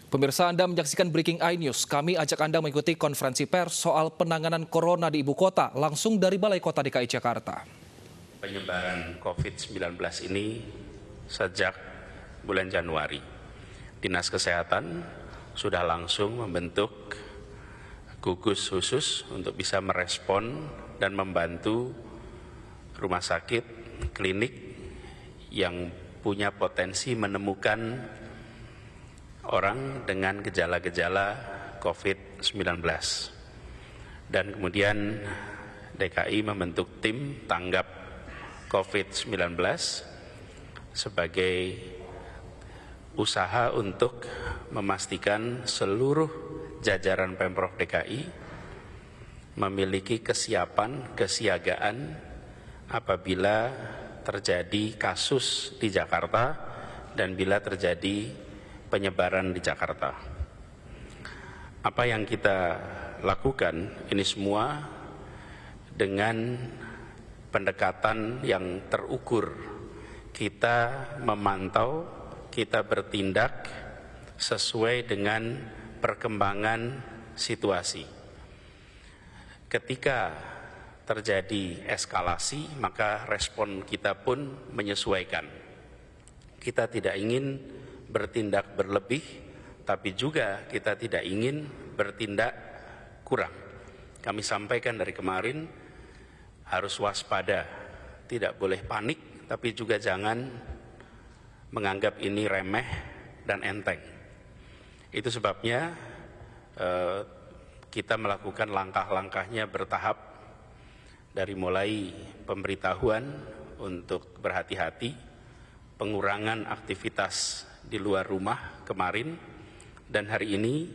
Pemirsa, Anda menyaksikan Breaking iNews. Kami ajak Anda mengikuti konferensi pers soal penanganan corona di ibu kota langsung dari Balai Kota DKI Jakarta. Penyebaran COVID-19 ini sejak bulan Januari, Dinas Kesehatan sudah langsung membentuk gugus khusus untuk bisa merespon dan membantu rumah sakit, klinik yang punya potensi menemukan orang dengan gejala-gejala COVID-19. Dan kemudian DKI membentuk tim tanggap COVID-19 sebagai usaha untuk memastikan seluruh jajaran Pemprov DKI memiliki kesiapan, kesiagaan apabila terjadi kasus di Jakarta dan bila terjadi penyebaran di Jakarta. Apa yang kita lakukan ini semua dengan pendekatan yang terukur. Kita memantau, kita bertindak sesuai dengan perkembangan situasi. Ketika terjadi eskalasi, maka respon kita pun menyesuaikan. Kita tidak ingin bertindak berlebih, tapi juga kita tidak ingin bertindak kurang. Kami sampaikan dari kemarin, harus waspada, tidak boleh panik, tapi juga jangan menganggap ini remeh dan enteng. Itu sebabnya kita melakukan langkah-langkahnya bertahap, dari mulai pemberitahuan untuk berhati-hati, pengurangan aktivitas di luar rumah kemarin, dan hari ini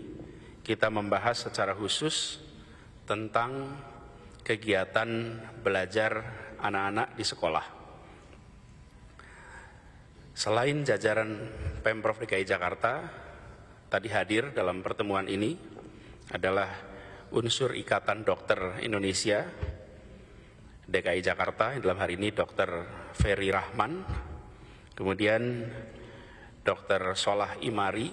kita membahas secara khusus tentang kegiatan belajar anak-anak di sekolah. Selain jajaran Pemprov DKI Jakarta, tadi hadir dalam pertemuan ini adalah unsur Ikatan Dokter Indonesia DKI Jakarta, dalam hari ini Dr. Ferry Rahman, kemudian Dr. Solah Imari,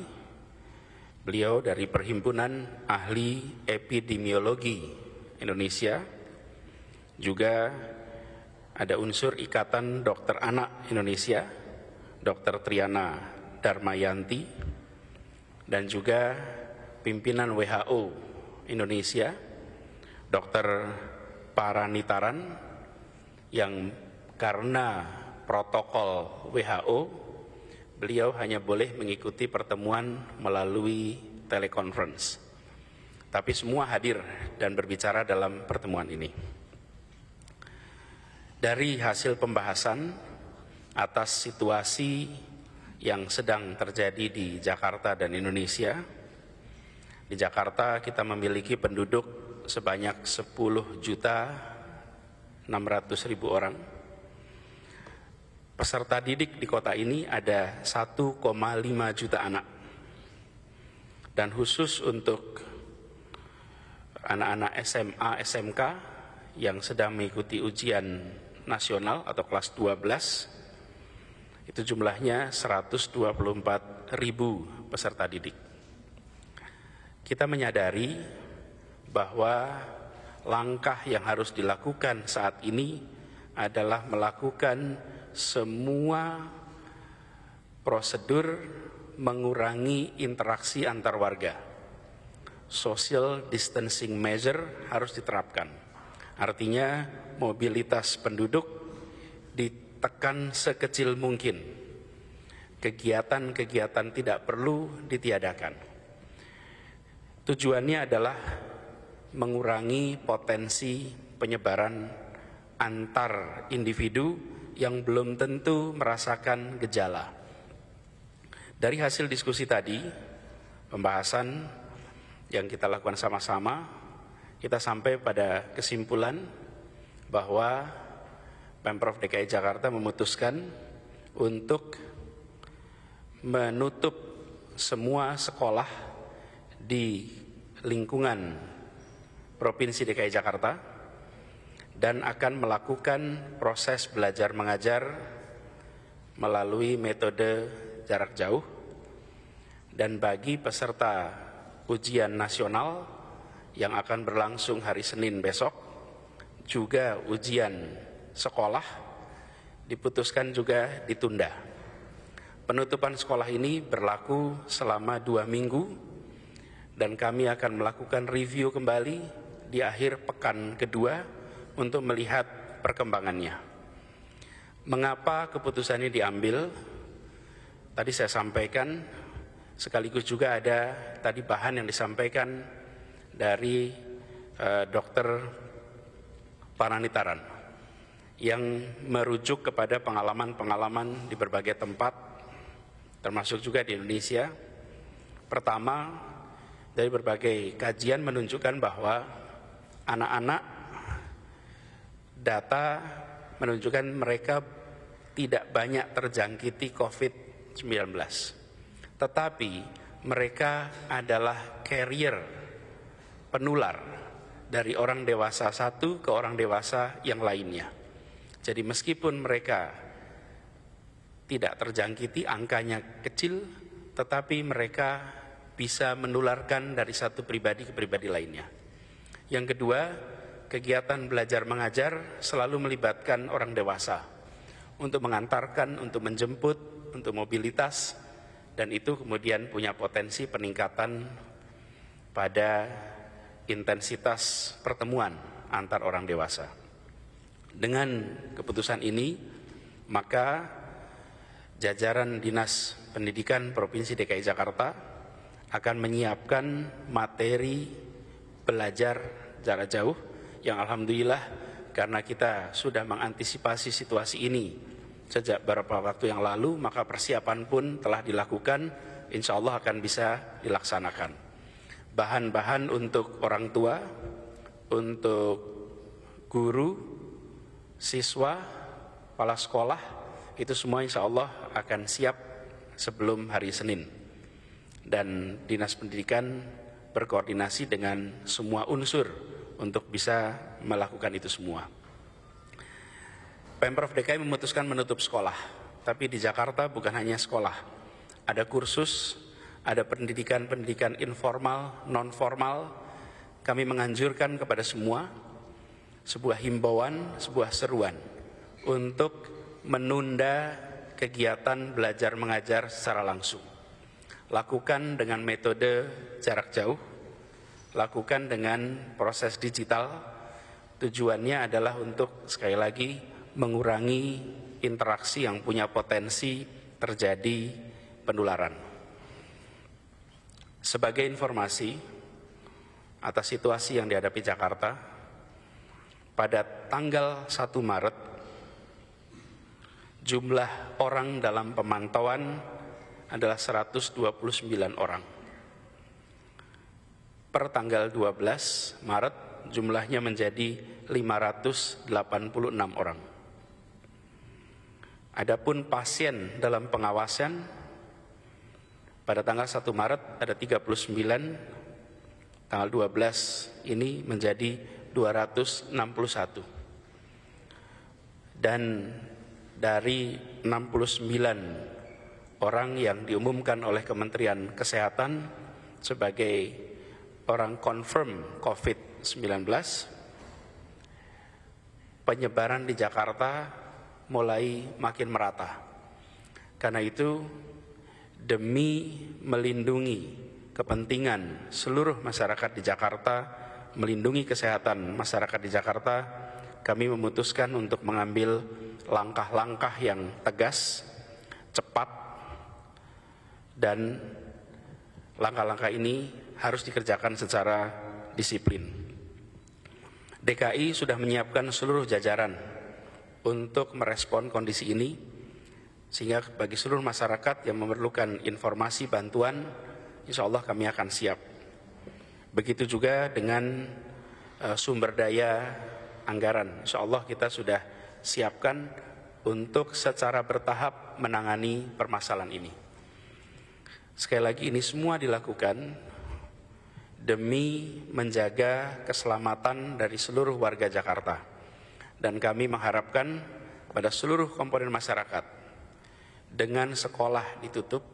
beliau dari Perhimpunan Ahli Epidemiologi Indonesia. Juga ada unsur Ikatan Dokter Anak Indonesia, Dr. Triana Darmayanti, dan juga pimpinan WHO Indonesia, Dr. Paranitaran, yang karena protokol WHO, beliau hanya boleh mengikuti pertemuan melalui telekonferensi. Tapi semua hadir dan berbicara dalam pertemuan ini. Dari hasil pembahasan atas situasi yang sedang terjadi di Jakarta dan Indonesia, di Jakarta kita memiliki penduduk sebanyak 10.600.000 orang. Peserta didik di kota ini ada 1,5 juta anak. Dan khusus untuk anak-anak SMA, SMK yang sedang mengikuti ujian nasional atau kelas 12, itu jumlahnya 124.000 peserta didik. Kita menyadari bahwa langkah yang harus dilakukan saat ini adalah melakukan semua prosedur mengurangi interaksi antar warga. Social distancing measure harus diterapkan. Artinya mobilitas penduduk ditekan sekecil mungkin. Kegiatan-kegiatan tidak perlu ditiadakan. Tujuannya adalah mengurangi potensi penyebaran antar individu yang belum tentu merasakan gejala. Dari hasil diskusi tadi, pembahasan yang kita lakukan sama-sama, kita sampai pada kesimpulan bahwa Pemprov DKI Jakarta memutuskan untuk menutup semua sekolah di lingkungan Provinsi DKI Jakarta dan akan melakukan proses belajar mengajar melalui metode jarak jauh Dan bagi peserta ujian nasional yang akan berlangsung hari Senin besok, juga ujian sekolah diputuskan juga ditunda. Penutupan sekolah ini berlaku selama 2 minggu dan kami akan melakukan review kembali di akhir pekan kedua untuk melihat perkembangannya. Mengapa keputusan ini diambil? Tadi saya sampaikan, sekaligus juga ada tadi bahan yang disampaikan dari Dr. Pananitaran yang merujuk kepada pengalaman-pengalaman di berbagai tempat, termasuk juga di Indonesia. Pertama, dari berbagai kajian menunjukkan bahwa anak-anak, data menunjukkan mereka tidak banyak terjangkiti COVID-19. Tetapi mereka adalah carrier, penular dari orang dewasa satu ke orang dewasa yang lainnya. Jadi meskipun mereka tidak terjangkiti, angkanya kecil, tetapi mereka bisa menularkan dari satu pribadi ke pribadi lainnya. Yang kedua, kegiatan belajar mengajar selalu melibatkan orang dewasa untuk mengantarkan, untuk menjemput, untuk mobilitas, dan itu kemudian punya potensi peningkatan pada intensitas pertemuan antar orang dewasa. Dengan keputusan ini, maka jajaran Dinas Pendidikan Provinsi DKI Jakarta akan menyiapkan materi belajar jarak jauh yang alhamdulillah karena kita sudah mengantisipasi situasi ini sejak beberapa waktu yang lalu, maka persiapan pun telah dilakukan, insya Allah akan bisa dilaksanakan. Bahan-bahan untuk orang tua, untuk guru, siswa, kepala sekolah, itu semua insya Allah akan siap sebelum hari Senin. Dan Dinas Pendidikan berkoordinasi dengan semua unsur untuk bisa melakukan itu semua. Pemprov DKI memutuskan menutup sekolah, tapi di Jakarta bukan hanya sekolah. Ada kursus, ada pendidikan informal, non-formal. Kami menganjurkan kepada semua sebuah himbauan, sebuah seruan untuk menunda kegiatan belajar mengajar secara langsung. Lakukan dengan metode jarak jauh, lakukan dengan proses digital. Tujuannya adalah untuk sekali lagi mengurangi interaksi yang punya potensi terjadi penularan. Sebagai informasi atas situasi yang dihadapi Jakarta, pada tanggal 1 Maret, jumlah orang dalam pemantauan adalah 129 orang. Per tanggal 12 Maret, jumlahnya menjadi 586 orang. Adapun pasien dalam pengawasan, pada tanggal 1 Maret ada 39, tanggal 12 ini menjadi 261. Dan dari 69 orang yang diumumkan oleh Kementerian Kesehatan sebagai orang confirm COVID-19, penyebaran di Jakarta mulai makin merata. Karena itu, demi melindungi kepentingan seluruh masyarakat di Jakarta, melindungi kesehatan masyarakat di Jakarta, kami memutuskan untuk mengambil langkah-langkah yang tegas, cepat, dan langkah-langkah ini harus dikerjakan secara disiplin. DKI sudah menyiapkan seluruh jajaran untuk merespon kondisi ini, sehingga bagi seluruh masyarakat yang memerlukan informasi bantuan, insya Allah kami akan siap. Begitu juga dengan sumber daya anggaran, insya Allah kita sudah siapkan untuk secara bertahap menangani permasalahan ini. Sekali lagi, ini semua dilakukan demi menjaga keselamatan dari seluruh warga Jakarta. Dan kami mengharapkan kepada seluruh komponen masyarakat, dengan sekolah ditutup,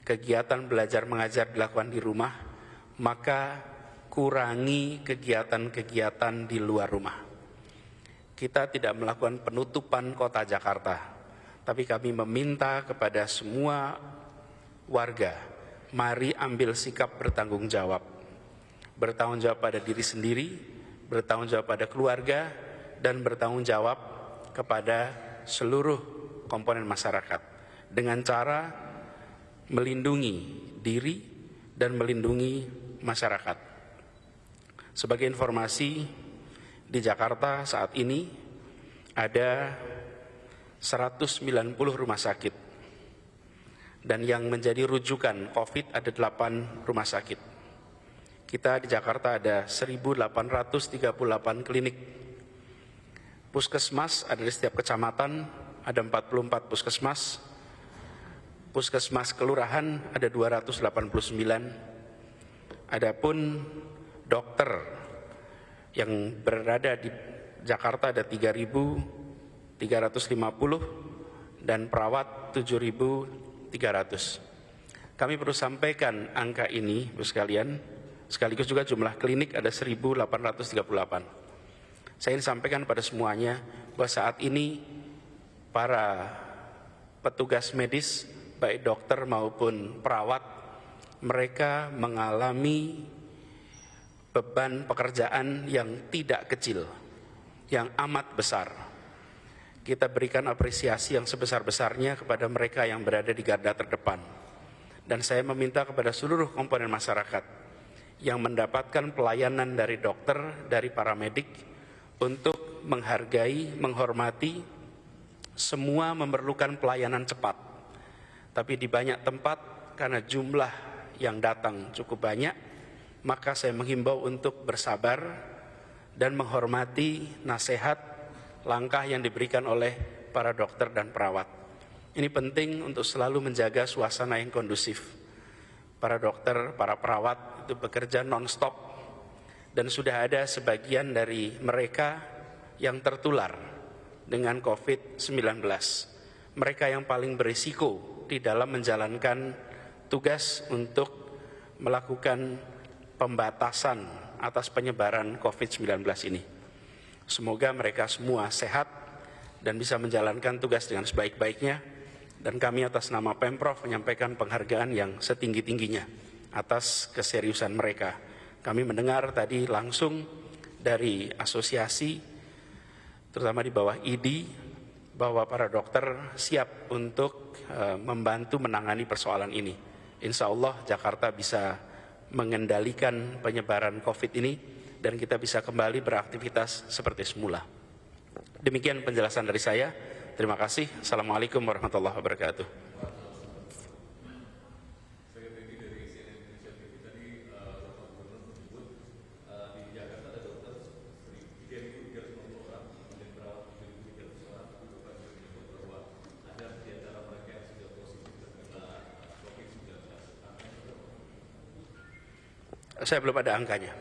kegiatan belajar mengajar dilakukan di rumah, maka kurangi kegiatan-kegiatan di luar rumah. Kita tidak melakukan penutupan kota Jakarta, tapi kami meminta kepada semua warga, mari ambil sikap bertanggung jawab. Bertanggung jawab pada diri sendiri, bertanggung jawab pada keluarga, dan bertanggung jawab kepada seluruh komponen masyarakat dengan cara melindungi diri dan melindungi masyarakat. Sebagai informasi, di Jakarta saat ini ada 190 rumah sakit, dan yang menjadi rujukan COVID ada 8 rumah sakit. Kita di Jakarta ada 1.838 klinik. Puskesmas ada di setiap kecamatan, ada 44 puskesmas. Puskesmas kelurahan ada 289. Adapun dokter yang berada di Jakarta ada 3.350 dan perawat 7.300. Kami perlu sampaikan angka ini, Bapak sekalian, sekaligus juga jumlah klinik ada 1.838. Saya ingin sampaikan pada semuanya bahwa saat ini para petugas medis, baik dokter maupun perawat, mereka mengalami beban pekerjaan yang tidak kecil, yang amat besar. Kita berikan apresiasi yang sebesar-besarnya kepada mereka yang berada di garda terdepan. Dan saya meminta kepada seluruh komponen masyarakat yang mendapatkan pelayanan dari dokter, dari paramedik, untuk menghargai, menghormati, semua memerlukan pelayanan cepat. Tapi di banyak tempat, karena jumlah yang datang cukup banyak, maka saya menghimbau untuk bersabar dan menghormati nasihat, langkah yang diberikan oleh para dokter dan perawat. Ini penting untuk selalu menjaga suasana yang kondusif. Para dokter, para perawat itu bekerja non-stop, dan sudah ada sebagian dari mereka yang tertular dengan COVID-19. Mereka yang paling berisiko di dalam menjalankan tugas untuk melakukan pembatasan atas penyebaran COVID-19 ini. Semoga mereka semua sehat dan bisa menjalankan tugas dengan sebaik-baiknya, dan kami atas nama Pemprov menyampaikan penghargaan yang setinggi-tingginya atas keseriusan mereka. Kami mendengar tadi langsung dari asosiasi, terutama di bawah ID, bahwa para dokter siap untuk membantu menangani persoalan ini. Insya Allah Jakarta bisa mengendalikan penyebaran COVID ini dan kita bisa kembali beraktivitas seperti semula. Demikian penjelasan dari saya. Terima kasih. Assalamualaikum warahmatullahi wabarakatuh. Saya belum ada angkanya.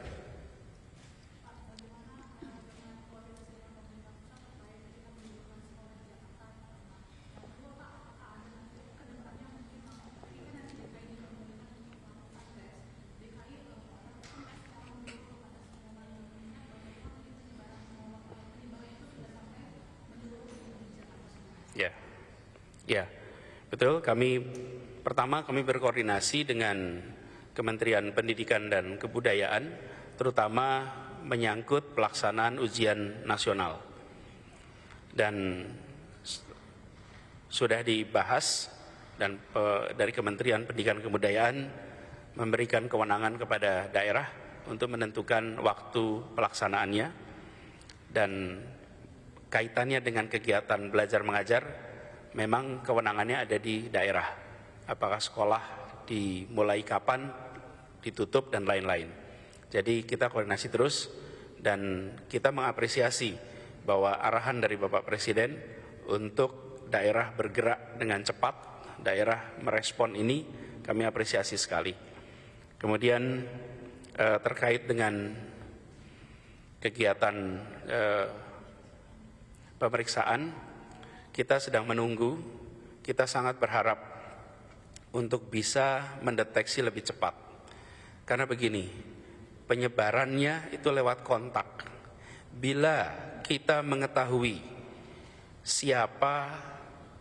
Ya, betul. Pertama kami berkoordinasi dengan Kementerian Pendidikan dan Kebudayaan, terutama menyangkut pelaksanaan ujian nasional. Dan sudah dibahas, dan dari Kementerian Pendidikan dan Kebudayaan memberikan kewenangan kepada daerah untuk menentukan waktu pelaksanaannya, dan kaitannya dengan kegiatan belajar mengajar, memang kewenangannya ada di daerah. Apakah sekolah dimulai kapan, ditutup, dan lain-lain. Jadi kita koordinasi terus, dan kita mengapresiasi bahwa arahan dari Bapak Presiden untuk daerah bergerak dengan cepat, daerah merespon ini, kami apresiasi sekali. Kemudian terkait dengan kegiatan pemeriksaan, kita sedang menunggu. Kita sangat berharap untuk bisa mendeteksi lebih cepat. Karena begini, penyebarannya itu lewat kontak. Bila kita mengetahui siapa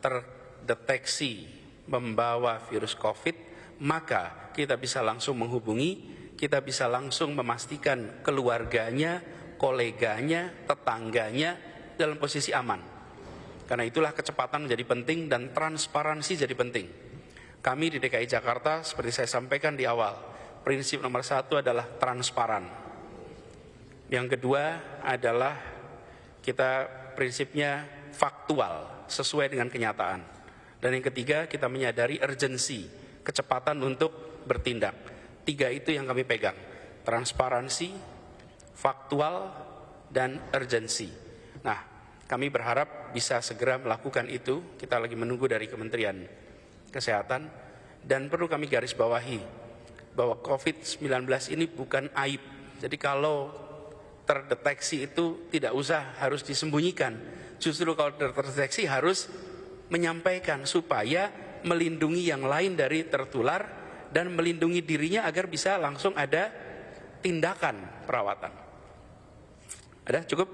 terdeteksi membawa virus COVID, maka kita bisa langsung menghubungi, kita bisa langsung memastikan keluarganya, koleganya, tetangganya dalam posisi aman. Karena itulah kecepatan menjadi penting dan transparansi jadi penting. Kami di DKI Jakarta, seperti saya sampaikan di awal, prinsip nomor 1 adalah transparan. Yang kedua adalah kita prinsipnya faktual, sesuai dengan kenyataan. Dan yang ketiga, kita menyadari urgensi, kecepatan untuk bertindak. 3 itu yang kami pegang, transparansi, faktual, dan urgensi. Nah, kami berharap bisa segera melakukan itu. Kita lagi menunggu dari Kementerian Kesehatan. Dan perlu kami garis bawahi, bahwa COVID-19 ini bukan aib. Jadi kalau terdeteksi itu tidak usah harus disembunyikan. Justru kalau terdeteksi harus menyampaikan supaya melindungi yang lain dari tertular dan melindungi dirinya agar bisa langsung ada tindakan perawatan. Ada? Cukup?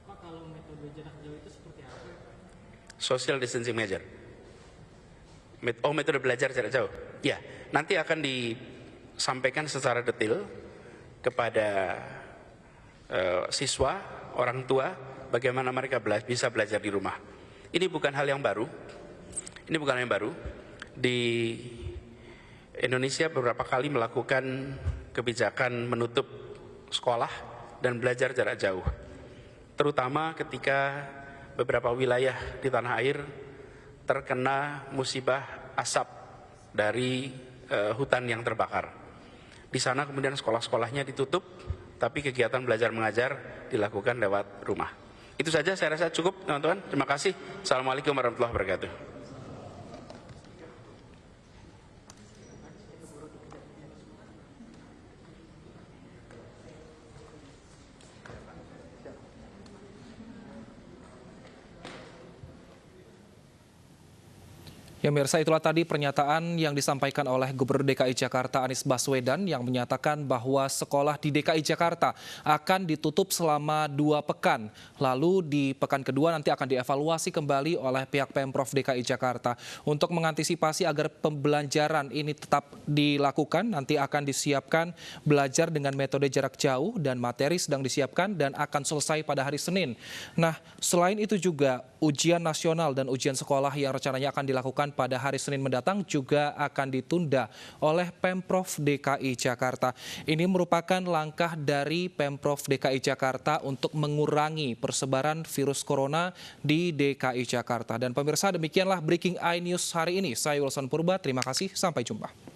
Pak, kalau metode jarak jauh itu seperti apa? Social distancing measure. Metode belajar jarak jauh. Ya, nanti akan disampaikan secara detail kepada siswa, orang tua, bagaimana mereka bisa belajar di rumah. Ini bukan hal yang baru. Di Indonesia beberapa kali melakukan kebijakan menutup sekolah dan belajar jarak jauh. Terutama ketika beberapa wilayah di tanah air terkena musibah asap dari hutan yang terbakar. Di sana kemudian sekolah-sekolahnya ditutup, tapi kegiatan belajar mengajar dilakukan lewat rumah. Itu saja, saya rasa cukup, teman-teman. Terima kasih. Assalamualaikum warahmatullahi wabarakatuh. Ya mirsa, itulah tadi pernyataan yang disampaikan oleh Gubernur DKI Jakarta Anies Baswedan yang menyatakan bahwa sekolah di DKI Jakarta akan ditutup selama 2 pekan. Lalu di pekan kedua nanti akan dievaluasi kembali oleh pihak Pemprov DKI Jakarta. Untuk mengantisipasi agar pembelajaran ini tetap dilakukan, nanti akan disiapkan belajar dengan metode jarak jauh dan materi sedang disiapkan dan akan selesai pada hari Senin. Nah, selain itu juga ujian nasional dan ujian sekolah yang rencananya akan dilakukan pada hari Senin mendatang juga akan ditunda oleh Pemprov DKI Jakarta. Ini merupakan langkah dari Pemprov DKI Jakarta untuk mengurangi persebaran virus corona di DKI Jakarta. Dan pemirsa, demikianlah Breaking iNews hari ini. Saya Wilson Purba, terima kasih, sampai jumpa.